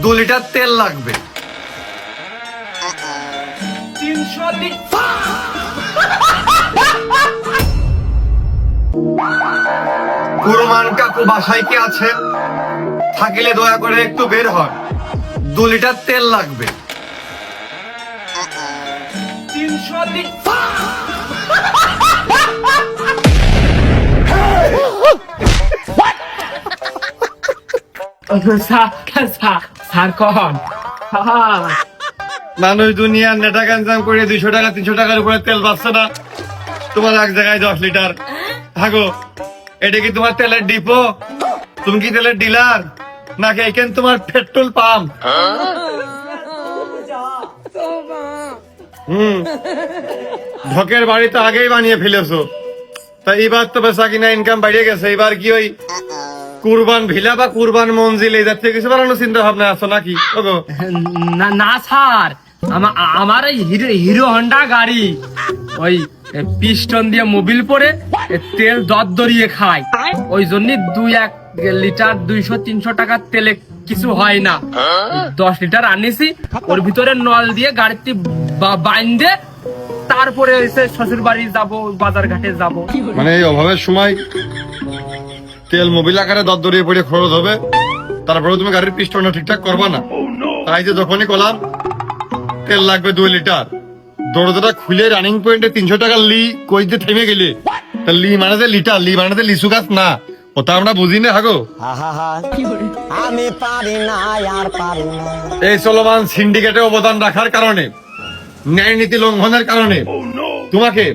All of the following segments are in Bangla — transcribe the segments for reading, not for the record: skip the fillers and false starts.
2 লিটার তেল লাগবে। 300 লিটার। কুরমান কাকু বাসায় কি আছেন? থাকলে দয়া করে একটু বের হন। 2 লিটার তেল লাগবে। 300 লিটার। স্যার কখন? মানুষ দুনিয়ার নেটা ক্যান্সাম করে 200 টাকা 300 টাকার উপরে তেল পাচ্ছে না, তোমার এক জায়গায় 10 লিটার থাকো। এটা কি তোমার তেলের ডিপো? তুমি কি তেলের ডিলার নাকি এখানে তোমার পেট্রোল পাম্প? ঢকের বাড়ি তো আগেই বানিয়ে ফেলেছো, তা এবার তো বেচা কিনা ইনকাম বাড়িয়ে গেছে। এবার কি ওই কুরবান ভিলা বা কুরবান মঞ্জিল এই জাতীয় কিছু বানানোর চিন্তা ভাবনা আছো নাকি? ওগো না স্যার, আমার এই হিরো হন্ডা গাড়ি ওই পিস্টন দিয়ে মোবিল পরে তেল দরিয়ে খায়, ওই জন্য 2-1 লিটার 200-300 টাকার তেলে কিছু হয় না। 10 লিটার আনিছি, ওর ভিতরে নল দিয়ে গাড়িতে বাইন্ধে তারপরে এসে শ্বশুর বাড়ি যাবো, বাজার ঘাটে যাবো। মানে এই অভাবের সময় তেল মোবিল আকারে দরিয়ে পড়ে খরচ হবে, তারপরে তুমি গাড়ির পিস্টনটা ঠিকঠাক করবা না। তাই যে যখনই করলাম তেল লাগবে 2 লিটার, দরজাটা খুলে রানিং পয়েন্টে 300 টাকা লি কই যে থেমে গেলে, তা লি মানে যে লিটার, লি মানে যে লিচু গাছ না, ওটা আমরা বুঝি না। হাগো আমি পারি না আর পারি না। এই চলমান সিন্ডিকেটে অবদান রাখার কারণে, ন্যায় নীতি লঙ্ঘনের কারণে তোমাকে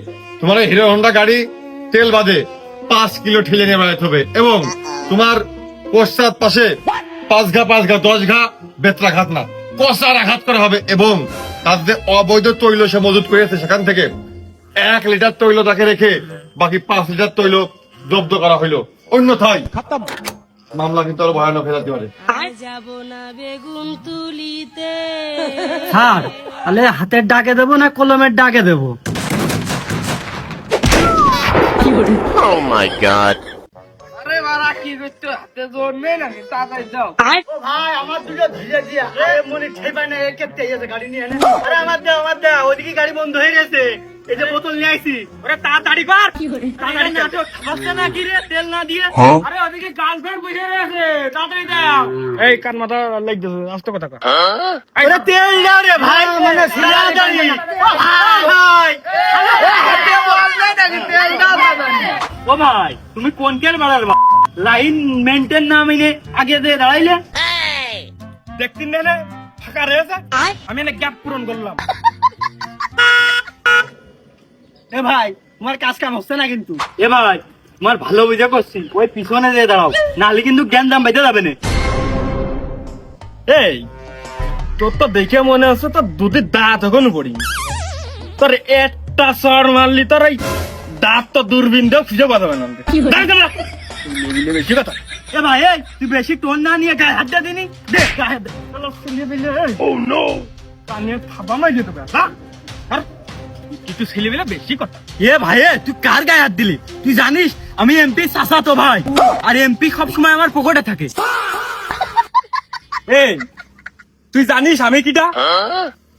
তোমার হিরো হন্ডা গাড়ি তেল বাদে 5 কিলো ঠেলে নিয়ে বেড়াতে হবে, এবং তোমার পশ্চাৎ পাশে 5 ঘা 10 ঘা বেত্রাঘাত না কষার আঘাত করা হবে, এবং তার যে অবৈধ তৈল সে মজুত করেছে সেখান থেকে 1 লিটার তৈল তাকে রেখে বাকি 5 লিটার তৈল জব্দ করা হইলো। অন্যথায় মামলা কিন্তু আরো ভয়ানক হয়ে যেতে পারে। যাব না বেগুন তুলিতে। স্যার তাহলে হাতের ডাকে দেবো না কলমের ডাকে দেবো? Oh my god. আরে বাড়া কি করছো, হাতে জোর নেই নাকি? তাড়াতাড়ি দাও। ও ভাই আমার দুটো ভিজে দিয়া, আরে মনে ঠেপাই না, একে তেজে গাড়ি নিয়ে এনে। আরে আমার দাও ওইদিকে গাড়ি বন্ধ হয়ে গেছে, এই যে বোতল নিয়ে আইছি। ওরে তাড়াতাড়ি কর, তাড়াতাড়ি নাটক খাচ্ছে না কি রে তেল না দিয়ে? আরে ওইদিকে গার্লফ্রেন্ড বসে রয়েছে, তাড়াতাড়ি দাও। এই কান মাথা লাগ দিছো, আস্তে কথা কর। আরে তেল দাও রে ভাই, মানে সিরা দাঁড়ি। ও ভাই হাতে বললে নাকি তেল দাও দাঁড়ি? ও ভাই তুমি কোন কেল বাড়ার লাইন মেনটেন না মিলে আগে দিয়ে দাঁড়াইলে দেখতেন না ফাঁকা রয়েছে, আমি না গ্যাপ পূরণ করলাম। এ ভাই তোমার কাজ কাম হচ্ছে না কিন্তু। এ ভাই তোমার ভালো বুঝে করছি, ওই পিছনে দিয়ে দাঁড়াও, নাহলে কিন্তু জ্ঞান দাম বাইতে যাবে না। এই তোর তো দেখে মনে হচ্ছে তোর দুধের দাঁত এখনো পড়িনি, তোর একটা চর মারলি তোর এই দাঁত তো দূরবীন দেও খুঁজে পাবে না। বেশি কথা। এ ভাই এই তুই বেশি টোন না নিয়ে গায়ে হাত দিনি দে, গায়ে দে। কানে থাবা মাই দিতে পারে আর কিছু ছেলে বেলা বেশি কথা। এ ভাই তুই কার গায়ে হাত দিলি? তুই জানিস আমি এমপি চাচা তো ভাই, আর এমপি সব সময় আমার পকেটে থাকে। এই তুই জানিস আমি কিটা?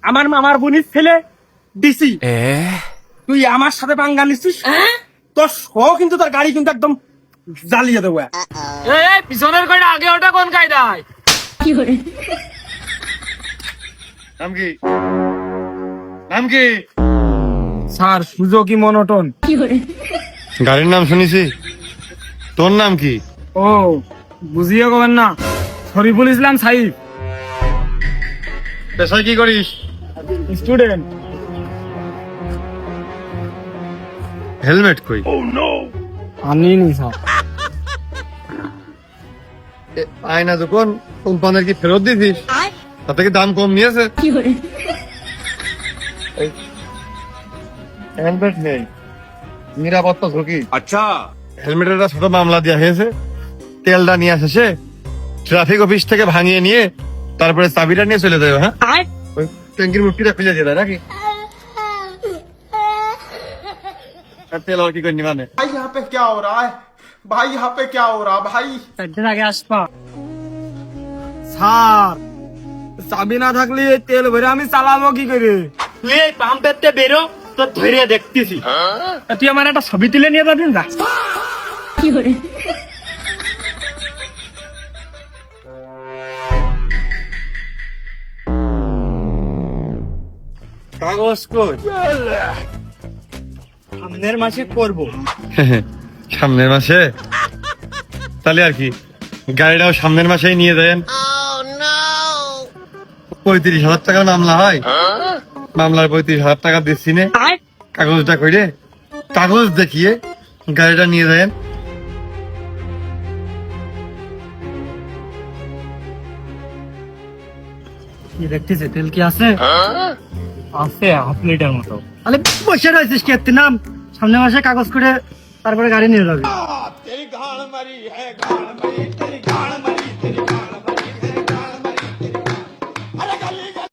আমার মামার বোনের ছেলে ডিসি। তুই আমার সাথে পাঙ্গা নিচ্ছিস, তোর সহ কিন্তু তোর গাড়ি কিন্তু একদম জ্বালিয়ে দেবো। পিছনের গাড়ি আগে ওটা কোন কায়দায়? নাম কি? নাম কি? Sir Suzuki monotone. গাড়ির নাম শুনেছি, তোর নাম কি? ও বুঝিয়ে কবেন না, শরীফুল ইসলাম সাহিব। পেশায় কি করিস? স্টুডেন্ট। হেলমেট কই? আনিনি স্যার। আয়না যখন কোম্পানির কি ফেরত দিছিস, তাতে কি দাম কম নিয়েছে? হেলমেট নেই, নিরাপত্তা ঝুঁকি। আচ্ছা হেলমেটের একটা ছোট মামলা দেওয়া হয়েছে, তেলটা নিয়ে আসে সে ট্রাফিক অফিস থেকে ভাঙিয়ে নিয়ে তারপরে চাবিটা নিয়ে চলে যাবে। হ্যাঁ ওই ট্যাঙ্কির মুখটা খুলে দিয়ে দেয় নাকি? তেল আর কি করে নিবানে? भाई यहाँ पे क्या हो रहा है? भाई यहाँ पे क्या हो रहा भाई? একদিন আগে আসবা। স্যার চাবি না থাকলে এই তেল ভরে আমি চালাবো কি করে? তুই এই পাম্পেতে বেরো, তো ধরে দেখতেছি। তুই আমার একটা ছবি তুলে নিয়ে যাবি না? কাগজ কই? সামনের মাসে করবো। সামনের মাসে? তাহলে আর কি, গাড়িটাও সামনের মাসেই নিয়ে দেন। 35,000 টাকা মামলা হয়, মামলার 35,000 টাকা দিচ্ছি নে, কাগজটা কইরে কাগজ দেখিয়ে গাড়িটা নিয়ে দেন। কি দেখতেছে, তেল কি আছে? আছে 1/2 লিটার মতো। তাহলে বসে রয়েছিস কে? তুই নাম, সামনের মাসে কাগজ করে তারপরে গাড়ি নিয়ে যাবি।